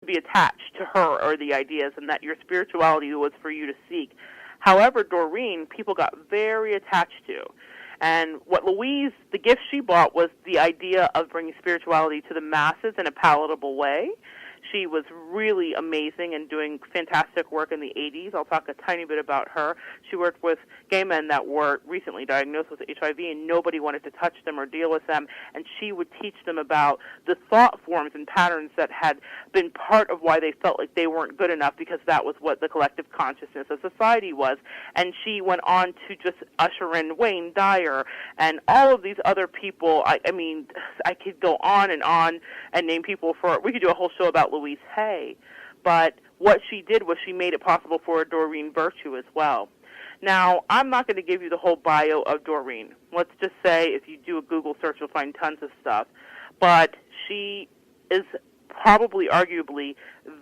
be attached to her or the ideas, and that your spirituality was for you to seek. However, Doreen, people got very attached to. And what Louise, the gift she bought was the idea of bringing spirituality to the masses in a palatable way. She was really amazing and doing fantastic work in the 80s. I'll talk a tiny bit about her. She worked with gay men that were recently diagnosed with HIV, and nobody wanted to touch them or deal with them, and she would teach them about the thought forms and patterns that had been part of why they felt like they weren't good enough, because that was what the collective consciousness of society was. And she went on to just usher in Wayne Dyer and all of these other people. I mean, I could go on and name people for, we could do a whole show about Louise Hay, but what she did was she made it possible for Doreen Virtue as well. Now, I'm not going to give you the whole bio of Doreen. Let's just say if you do a Google search, you'll find tons of stuff. But she is probably, arguably,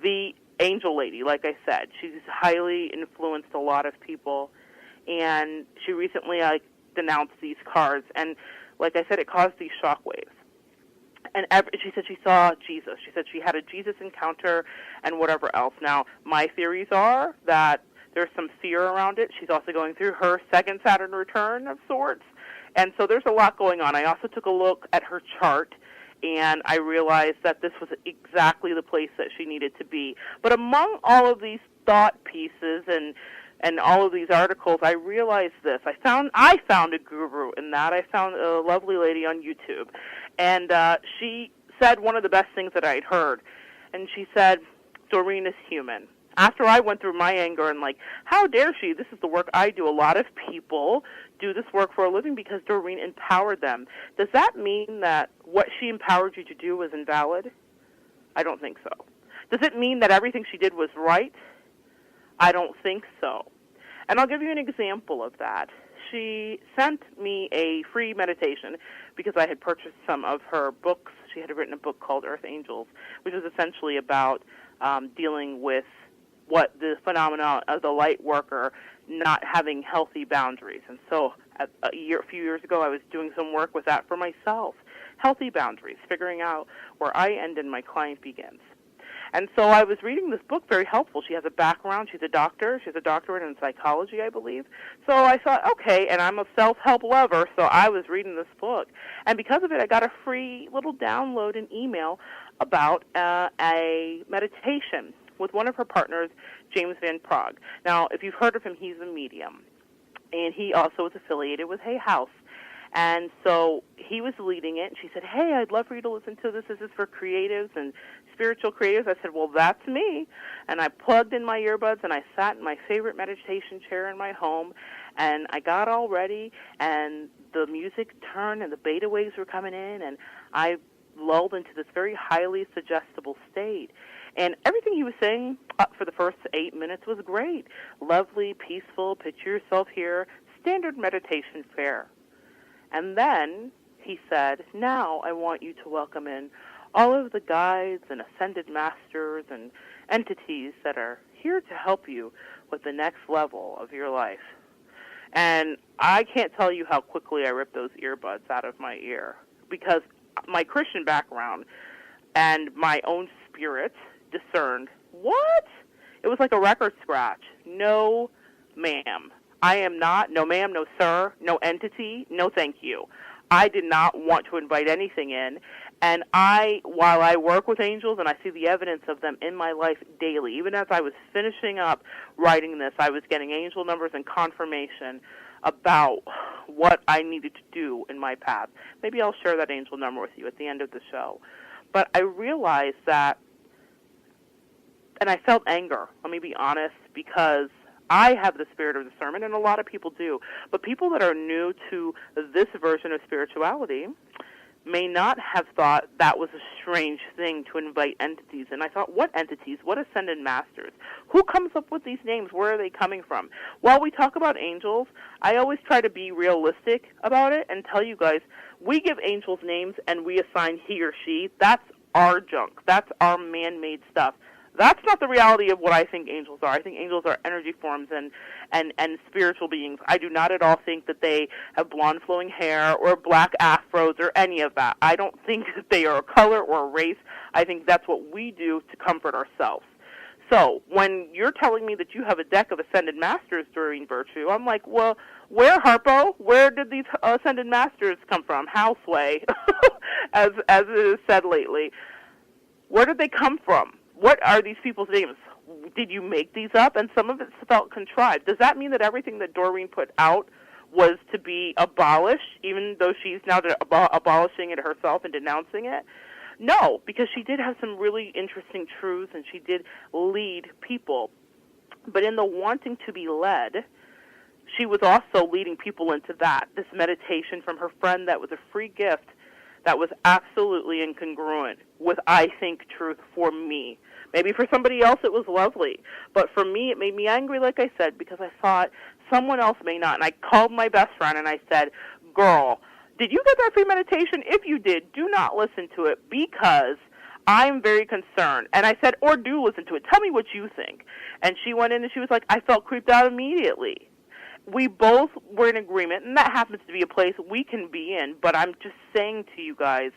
the angel lady, like I said. She's highly influenced a lot of people, and she recently denounced these cards, and like I said, it caused these shockwaves. And she said she saw Jesus. She said she had a Jesus encounter and whatever else. Now, my theories are that there's some fear around it. She's also going through her second Saturn return of sorts. And so there's a lot going on. I also took a look at her chart, and I realized that this was exactly the place that she needed to be. But among all of these thought pieces and all of these articles, I realized this. I found a guru in that. I found a lovely lady on YouTube. And she said one of the best things that I'd heard. And she said, Doreen is human. After I went through my anger and how dare she? This is the work I do. A lot of people do this work for a living because Doreen empowered them. Does that mean that what she empowered you to do was invalid? I don't think so. Does it mean that everything she did was right? I don't think so. And I'll give you an example of that. She sent me a free meditation because I had purchased some of her books. She had written a book called Earth Angels, which was essentially about dealing with what the phenomenon of the light worker not having healthy boundaries. And so a few years ago, I was doing some work with that for myself. Healthy boundaries, figuring out where I end and my client begins. And so I was reading this book, very helpful. She has a background. She's a doctor. She has a doctorate in psychology, I believe. So I thought, okay, and I'm a self-help lover, so I was reading this book. And because of it, I got a free little download and email about a meditation with one of her partners, James Van Praagh. Now, if you've heard of him, he's a medium, and he also is affiliated with Hay House. And so he was leading it, and she said, hey, I'd love for you to listen to this. This is for creatives and spiritual creatives. I said, well, that's me. And I plugged in my earbuds, and I sat in my favorite meditation chair in my home, and I got all ready, and the music turned, and the beta waves were coming in, and I lulled into this very highly suggestible state. And everything he was saying for the first 8 minutes was great. Lovely, peaceful, picture yourself here, standard meditation fare. And then he said, now I want you to welcome in all of the guides and ascended masters and entities that are here to help you with the next level of your life. And I can't tell you how quickly I ripped those earbuds out of my ear, because my Christian background and my own spirit discerned, what? It was like a record scratch. No, ma'am. I am not, no ma'am, no sir, no entity, no thank you. I did not want to invite anything in. And while I work with angels and I see the evidence of them in my life daily, even as I was finishing up writing this, I was getting angel numbers and confirmation about what I needed to do in my path. Maybe I'll share that angel number with you at the end of the show. But I realized that, and I felt anger, let me be honest, because I have the spirit of discernment, and a lot of people do. But people that are new to this version of spirituality may not have thought that was a strange thing to invite entities. And I thought, what entities? What ascended masters? Who comes up with these names? Where are they coming from? While we talk about angels, I always try to be realistic about it and tell you guys, we give angels names and we assign he or she. That's our junk. That's our man-made stuff. That's not the reality of what I think angels are. I think angels are energy forms and spiritual beings. I do not at all think that they have blonde flowing hair or black afros or any of that. I don't think that they are a color or a race. I think that's what we do to comfort ourselves. So when you're telling me that you have a deck of Ascended Masters, Doreen Virtue, I'm like, well, where, Harpo? Where did these Ascended Masters come from? Houseway, as it is said lately. Where did they come from? What are these people's names? Did you make these up? And some of it felt contrived. Does that mean that everything that Doreen put out was to be abolished, even though she's now abolishing it herself and denouncing it? No, because she did have some really interesting truths, and she did lead people. But in the wanting to be led, she was also leading people into that, this meditation from her friend that was a free gift that was absolutely incongruent with, I think, truth for me. Maybe for somebody else it was lovely, but for me it made me angry, like I said, because I thought someone else may not. And I called my best friend and I said, girl, did you get that free meditation? If you did, do not listen to it because I'm very concerned. And I said, or do listen to it. Tell me what you think. And she went in and she was like, I felt creeped out immediately. We both were in agreement, and that happens to be a place we can be in, but I'm just saying to you guys,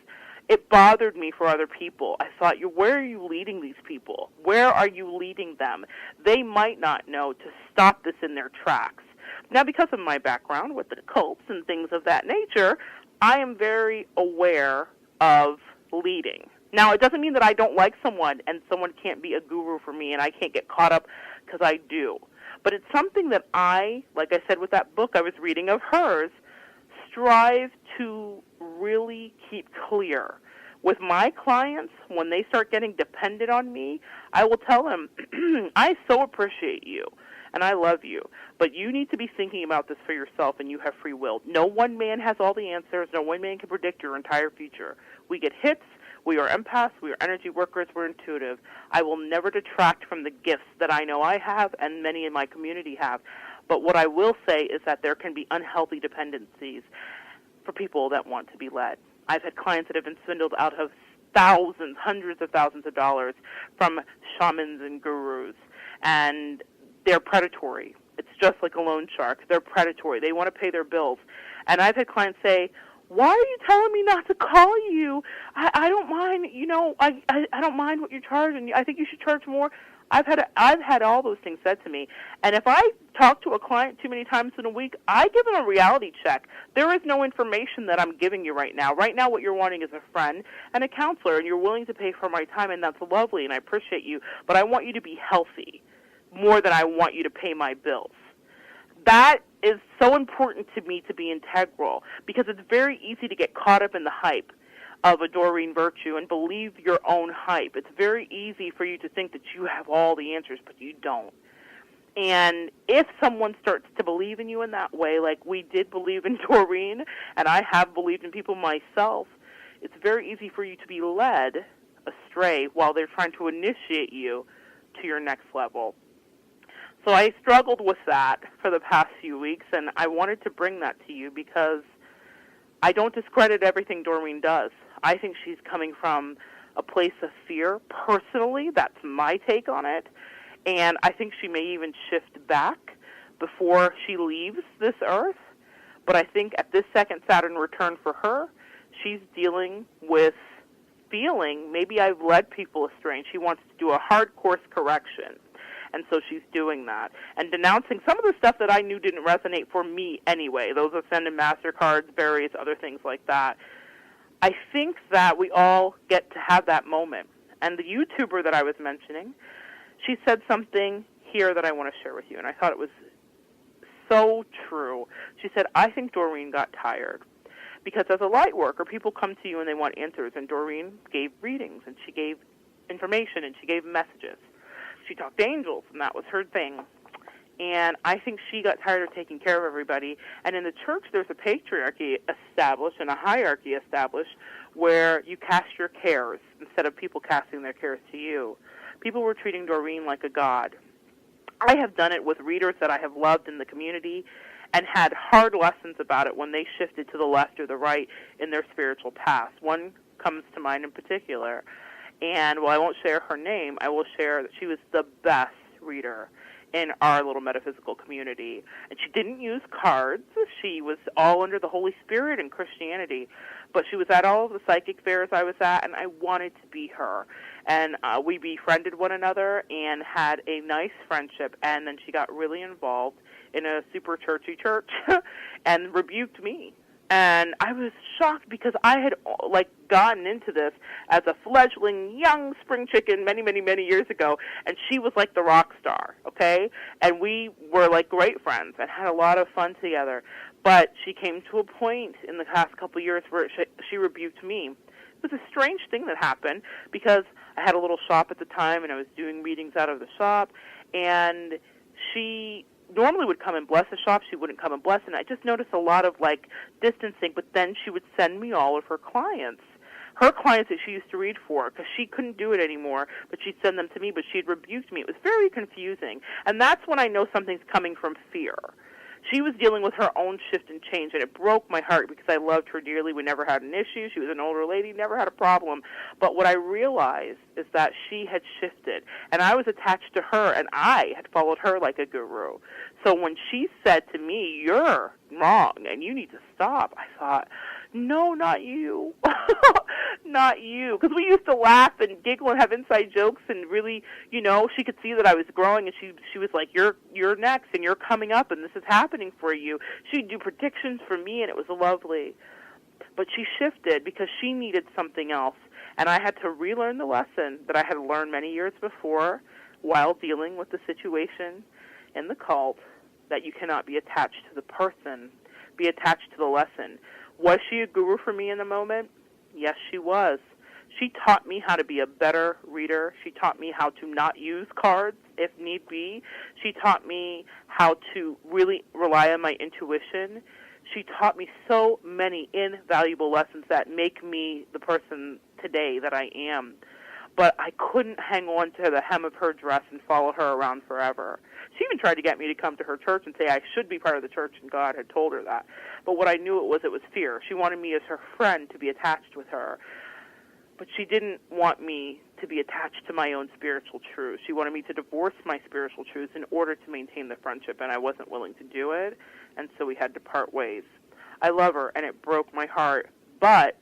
it bothered me for other people. I thought, where are you leading these people? Where are you leading them? They might not know to stop this in their tracks. Now, because of my background with the cults and things of that nature, I am very aware of leading. Now, it doesn't mean that I don't like someone and someone can't be a guru for me and I can't get caught up, because I do. But it's something that I, like I said with that book I was reading of hers, strive to really keep clear. With my clients, when they start getting dependent on me, I will tell them, I so appreciate you and I love you, but you need to be thinking about this for yourself, and you have free will. No one man has all the answers. No one man can predict your entire future. We get hits. We are empaths. We are energy workers. We're intuitive. I will never detract from the gifts that I know I have and many in my community have. But what I will say is that there can be unhealthy dependencies for people that want to be led. I've had clients that have been swindled out of thousands, hundreds of thousands of dollars from shamans and gurus, and they're predatory. It's just like a loan shark. They're predatory. They want to pay their bills. And I've had clients say, why are you telling me not to call you? I don't mind, I don't mind what you're charging. I think you should charge more. I've had all those things said to me. And if I talk to a client too many times in a week, I give them a reality check. There is no information that I'm giving you right now. Right now what you're wanting is a friend and a counselor, and you're willing to pay for my time, and that's lovely, and I appreciate you. But I want you to be healthy more than I want you to pay my bills. That is so important to me to be integral, because it's very easy to get caught up in the hype of a Doreen Virtue and believe your own hype. It's very easy for you to think that you have all the answers, but you don't. And if someone starts to believe in you in that way, like we did believe in Doreen, and I have believed in people myself, it's very easy for you to be led astray while they're trying to initiate you to your next level. So I struggled with that for the past few weeks, and I wanted to bring that to you because I don't discredit everything Doreen does. I think she's coming from a place of fear. Personally, that's my take on it. And I think she may even shift back before she leaves this earth. But I think at this second Saturn return for her, she's dealing with feeling, maybe I've led people astray, and she wants to do a hard course correction. And so she's doing that and denouncing some of the stuff that I knew didn't resonate for me anyway, those Ascended MasterCards, various other things like that. I think that we all get to have that moment. And the YouTuber that I was mentioning, she said something here that I want to share with you, and I thought it was so true. She said, I think Doreen got tired. Because as a light worker, people come to you and they want answers, and Doreen gave readings, and she gave information, and she gave messages. She talked to angels, and that was her thing. And I think she got tired of taking care of everybody. And in the church, there's a patriarchy established and a hierarchy established where you cast your cares instead of people casting their cares to you. People were treating Doreen like a god. I have done it with readers that I have loved in the community and had hard lessons about it when they shifted to the left or the right in their spiritual path. One comes to mind in particular. And while I won't share her name, I will share that she was the best reader in our little metaphysical community. And she didn't use cards. She was all under the Holy Spirit and Christianity. But she was at all of the psychic fairs I was at, and I wanted to be her. And we befriended one another and had a nice friendship. And then she got really involved in a super churchy church and rebuked me. And I was shocked because I had, gotten into this as a fledgling young spring chicken many, many, many years ago, and she was like the rock star, okay? And we were like great friends and had a lot of fun together. But she came to a point in the past couple of years where she rebuked me. It was a strange thing that happened because I had a little shop at the time, and I was doing readings out of the shop, and she normally would come and bless the shop. She wouldn't come and bless, and I just noticed a lot of distancing. But then she would send me all of her clients that she used to read for, because she couldn't do it anymore, but she'd send them to me. But she had rebuked me. It was very confusing, and that's when I know something's coming from fear. She was dealing with her own shift and change, and it broke my heart because I loved her dearly. We never had an issue. She was an older lady, never had a problem. But what I realized is that she had shifted, and I was attached to her, and I had followed her like a guru. So when she said to me, "You're wrong, and you need to stop," I thought, no, not you. Not you. Because we used to laugh and giggle and have inside jokes, and really, she could see that I was growing, and she was like, you're next, and you're coming up, and this is happening for you. She'd do predictions for me, and it was lovely. But she shifted because she needed something else, and I had to relearn the lesson that I had learned many years before while dealing with the situation in the cult, that you cannot be attached to the person, be attached to the lesson. Was she a guru for me in the moment? Yes, she was. She taught me how to be a better reader. She taught me how to not use cards if need be. She taught me how to really rely on my intuition. She taught me so many invaluable lessons that make me the person today that I am. But I couldn't hang on to the hem of her dress and follow her around forever. She even tried to get me to come to her church and say I should be part of the church, and God had told her that. But what I knew it was fear. She wanted me as her friend to be attached with her. But she didn't want me to be attached to my own spiritual truth. She wanted me to divorce my spiritual truths in order to maintain the friendship, and I wasn't willing to do it, and so we had to part ways. I love her, and it broke my heart, but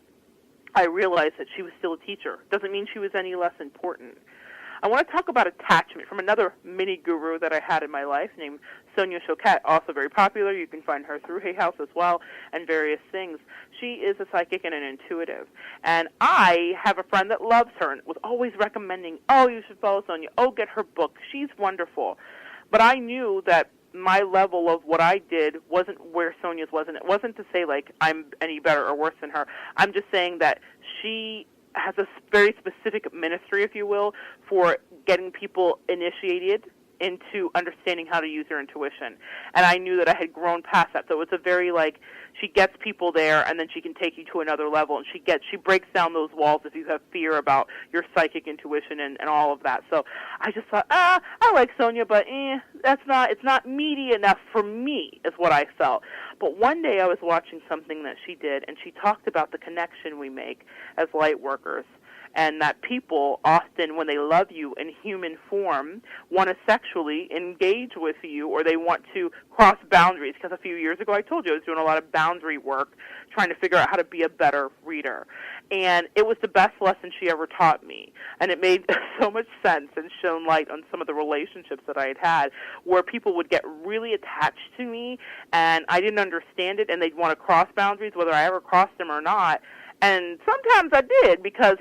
I realized that she was still a teacher. Doesn't mean she was any less important. I want to talk about attachment from another mini guru that I had in my life named Sonia Choquette, also very popular. You can find her through Hay House as well and various things. She is a psychic and an intuitive. And I have a friend that loves her and was always recommending, oh, you should follow Sonia. Oh, get her book. She's wonderful. But I knew that my level of what I did wasn't where Sonia's was, and it wasn't to say I'm any better or worse than her. I'm just saying that she has a very specific ministry, if you will, for getting people initiated into understanding how to use their intuition. And I knew that I had grown past that. So it was a very she gets people there, and then she can take you to another level, and she breaks down those walls if you have fear about your psychic intuition and all of that. So I just thought, I like Sonia, but it's not meaty enough for me, is what I felt. But one day I was watching something that she did, and she talked about the connection we make as light workers, and that people often, when they love you in human form, want to sexually engage with you, or they want to cross boundaries. Because a few years ago I told you I was doing a lot of boundary work, trying to figure out how to be a better reader. And it was the best lesson she ever taught me. And it made so much sense and shone light on some of the relationships that I had, where people would get really attached to me, and I didn't understand it, and they'd want to cross boundaries, whether I ever crossed them or not. And sometimes I did, because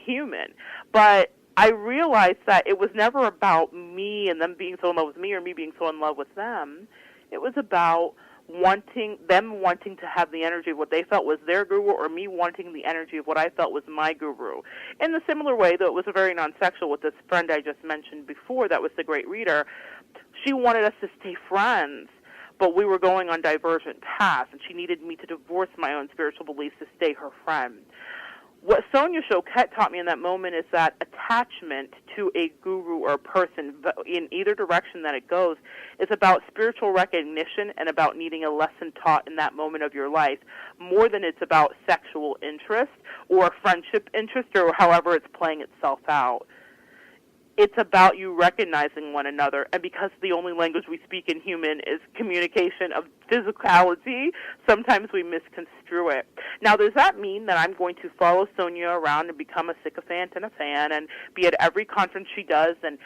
#human. But I realized that it was never about me and them being so in love with me or me being so in love with them. It was about wanting to have the energy of what they felt was their guru, or me wanting the energy of what I felt was my guru. In the similar way, though it was a very non-sexual with this friend I just mentioned before that was the great reader, she wanted us to stay friends. But we were going on divergent paths, and she needed me to divorce my own spiritual beliefs to stay her friend. What Sonia Choquette taught me in that moment is that attachment to a guru or a person, in either direction that it goes, is about spiritual recognition and about needing a lesson taught in that moment of your life, more than it's about sexual interest or friendship interest or however it's playing itself out. It's about you recognizing one another, and because the only language we speak in human is communication of physicality, sometimes we misconstrue it. Now, does that mean that I'm going to follow Sonia around and become a sycophant and a fan and be at every conference she does and